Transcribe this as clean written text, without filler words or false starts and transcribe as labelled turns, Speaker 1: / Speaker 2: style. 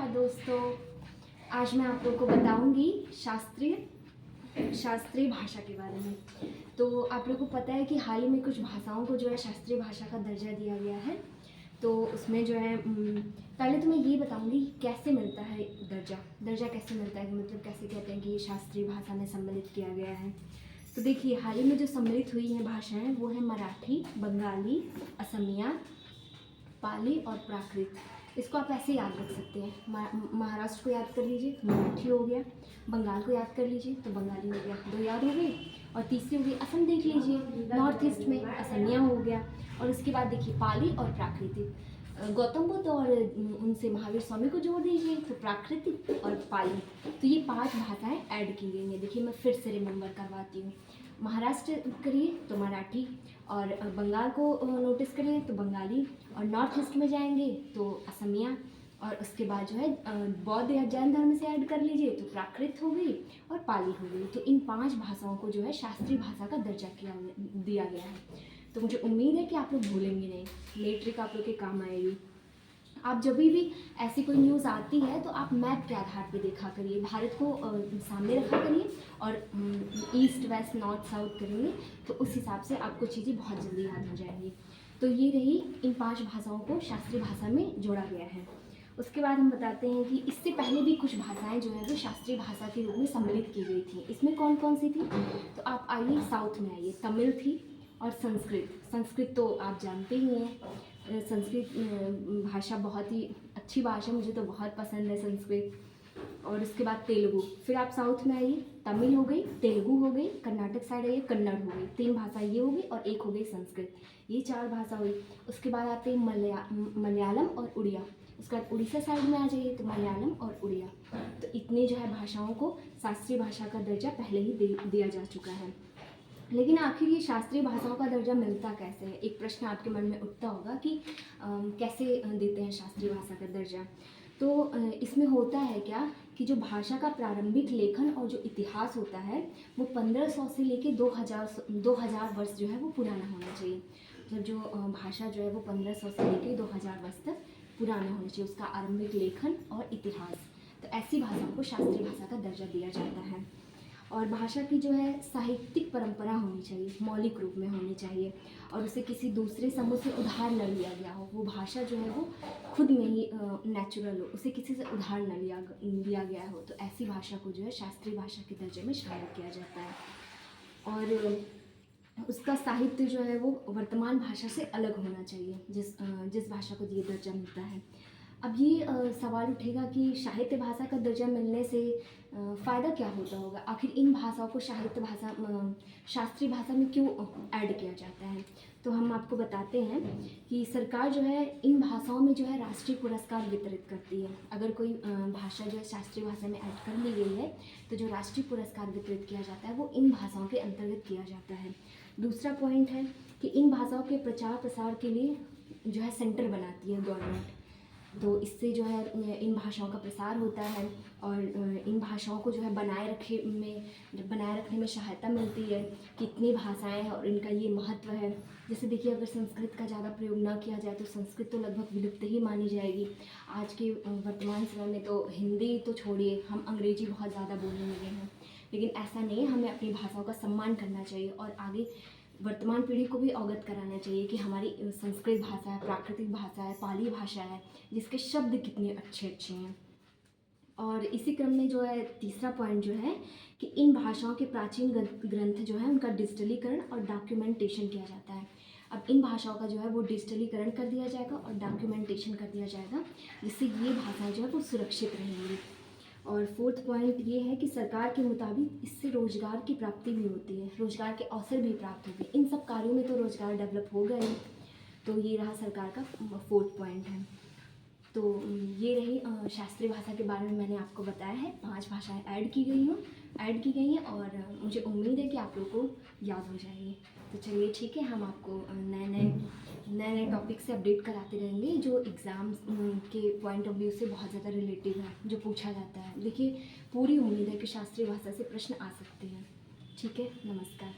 Speaker 1: नमस्कार दोस्तों। आज मैं आप लोगों को बताऊंगी शास्त्रीय भाषा के बारे में। तो आप लोगों को पता है कि हाल ही में कुछ भाषाओं को जो है शास्त्रीय भाषा का दर्जा दिया गया है। तो उसमें जो है पहले तो मैं ये बताऊंगी कैसे मिलता है दर्जा कैसे मिलता है, कि मतलब कैसे कहते हैं कि ये शास्त्रीय भाषा में सम्मिलित किया गया है। तो देखिए, हाल ही में जो सम्मिलित हुई हैं भाषाएं वो है मराठी, बंगाली, असमिया, पाली और प्राकृत। इसको आप ऐसे याद रख सकते हैं। महाराष्ट्र को याद कर लीजिए तो मराठी हो गया, बंगाल को याद कर लीजिए तो बंगाली हो गया, दो याद हो गई। और तीसरी हो गई असम, देख लीजिए नॉर्थ ईस्ट में असमिया हो गया। और उसके बाद देखिए पाली और प्राकृतिक। गौतम बुद्ध और उनसे महावीर स्वामी को जोड़ दीजिए तो प्राकृतिक और पाली। तो ये 5 भाषाएं ऐड की गई हैं। देखिए मैं फिर से रिमेंबर करवाती हूँ। महाराष्ट्र करिए तो मराठी, और बंगाल को नोटिस करिए तो बंगाली, और नॉर्थ ईस्ट में जाएंगे तो असमिया, और उसके बाद जो है बौद्ध या जैन धर्म से ऐड कर लीजिए तो प्राकृत हो गई और पाली हो गई। तो इन 5 भाषाओं को जो है शास्त्रीय भाषा का दर्जा दिया गया है। तो मुझे उम्मीद है कि आप लोग भूलेंगे नहीं, ये ट्रिक आप लोग के काम आएगी। आप जब भी ऐसी कोई न्यूज़ आती है तो आप मैप के आधार पे देखा करिए, भारत को सामने रखा करिए, और ईस्ट वेस्ट नॉर्थ साउथ करेंगे तो उस हिसाब से आपको चीज़ें बहुत जल्दी याद हो जाएंगी। तो ये रही इन 5 भाषाओं को शास्त्रीय भाषा में जोड़ा गया है। उसके बाद हम बताते हैं कि इससे पहले भी कुछ भाषाएं जो है वो शास्त्रीय भाषा के रूप में सम्मिलित की गई थी। इसमें कौन कौन सी थी? तो आप आइए साउथ में आइए। तमिल थी और संस्कृत तो आप जानते ही हैं। संस्कृत भाषा बहुत ही अच्छी भाषा, मुझे तो बहुत पसंद है संस्कृत। और उसके बाद तेलुगु। फिर आप साउथ में आइए, तमिल हो गई, तेलुगु हो गई, कर्नाटक साइड आइए कन्नड़ हो गई। 3 भाषा ये हो गई और एक हो गई संस्कृत। ये 4 भाषा हुई। उसके बाद आते हैं मलयालम और उड़िया। उसके बाद उड़ीसा साइड में आ जाइए तो मलयालम और उड़िया। तो इतने जो है भाषाओं को शास्त्रीय भाषा का दर्जा पहले ही दिया जा चुका है। लेकिन आखिर ये शास्त्रीय भाषाओं का दर्जा मिलता कैसे है? एक प्रश्न आपके मन में उठता होगा कि कैसे देते हैं शास्त्रीय भाषा का दर्जा। तो इसमें होता है क्या कि जो भाषा का प्रारंभिक लेखन और जो इतिहास होता है वो 1500 से लेके 2000 वर्ष जो है वो पुराना होना चाहिए। मतलब जो भाषा जो है वो 1500 से लेके 2000 वर्ष तक पुराना होना चाहिए, उसका आरंभिक लेखन और इतिहास। तो ऐसी भाषाओं को शास्त्रीय भाषा का दर्जा दिया जाता है। और भाषा की जो है साहित्यिक परंपरा होनी चाहिए, मौलिक रूप में होनी चाहिए, और उसे किसी दूसरे समूह से उधार न लिया गया हो। वो भाषा जो है वो खुद में ही नेचुरल हो, उसे किसी से उधार न लिया गया हो। तो ऐसी भाषा को जो है शास्त्रीय भाषा के दर्जे में शामिल किया जाता है। और उसका साहित्य जो है वो वर्तमान भाषा से अलग होना चाहिए, जिस भाषा को ये दर्जा मिलता है। अब ये सवाल उठेगा कि साहित्य भाषा का दर्जा मिलने से फ़ायदा क्या होता होगा? आखिर इन भाषाओं को शास्त्रीय भाषा में क्यों ऐड किया जाता है? तो हम आपको बताते हैं कि सरकार जो है इन भाषाओं में जो है राष्ट्रीय पुरस्कार वितरित करती है। अगर कोई भाषा जो है शास्त्रीय भाषा में ऐड कर ली गई है तो जो राष्ट्रीय पुरस्कार वितरित किया जाता है वो इन भाषाओं के अंतर्गत किया जाता है। दूसरा पॉइंट है कि इन भाषाओं के प्रचार प्रसार के लिए जो है सेंटर बनाती है गवर्नमेंट। तो इससे जो है इन भाषाओं का प्रसार होता है, और इन भाषाओं को जो है बनाए रखने में सहायता मिलती है। कितनी भाषाएं हैं और इनका ये महत्व है। जैसे देखिए, अगर संस्कृत का ज़्यादा प्रयोग ना किया जाए तो संस्कृत तो लगभग विलुप्त ही मानी जाएगी। आज के वर्तमान समय में तो हिंदी तो छोड़िए, हम अंग्रेजी बहुत ज़्यादा बोलने लगे हैं। लेकिन ऐसा नहीं है, हमें अपनी भाषाओं का सम्मान करना चाहिए और आगे वर्तमान पीढ़ी को भी अवगत कराना चाहिए कि हमारी संस्कृत भाषा है, प्राकृतिक भाषा है, पाली भाषा है, जिसके शब्द कितने अच्छे अच्छे हैं। और इसी क्रम में जो है तीसरा पॉइंट जो है कि इन भाषाओं के प्राचीन ग्रंथ जो है उनका डिजिटलीकरण और डॉक्यूमेंटेशन किया जाता है। अब इन भाषाओं का जो है वो डिजिटलीकरण कर दिया जाएगा और डॉक्यूमेंटेशन कर दिया जाएगा, जिससे ये भाषाएं जो है वो सुरक्षित रहेंगी। और 4th पॉइंट ये है कि सरकार के मुताबिक इससे रोजगार की प्राप्ति भी होती है, रोजगार के अवसर भी प्राप्त होते हैं। इन सब कार्यों में तो रोजगार डेवलप हो गए। तो ये रहा सरकार का 4th पॉइंट है। तो ये रही शास्त्रीय भाषा के बारे में मैंने आपको बताया है। 5 भाषाएं ऐड की गई हैं और मुझे उम्मीद है कि आप लोग को याद हो जाएगी। तो चलिए ठीक है, हम आपको नए टॉपिक से अपडेट कराते रहेंगे जो एग्ज़ाम के पॉइंट ऑफ व्यू से बहुत ज़्यादा रिलेटिव है, जो पूछा जाता है। देखिए, पूरी उम्मीद है कि शास्त्रीय भाषा से प्रश्न आ सकते हैं। ठीक है, नमस्कार।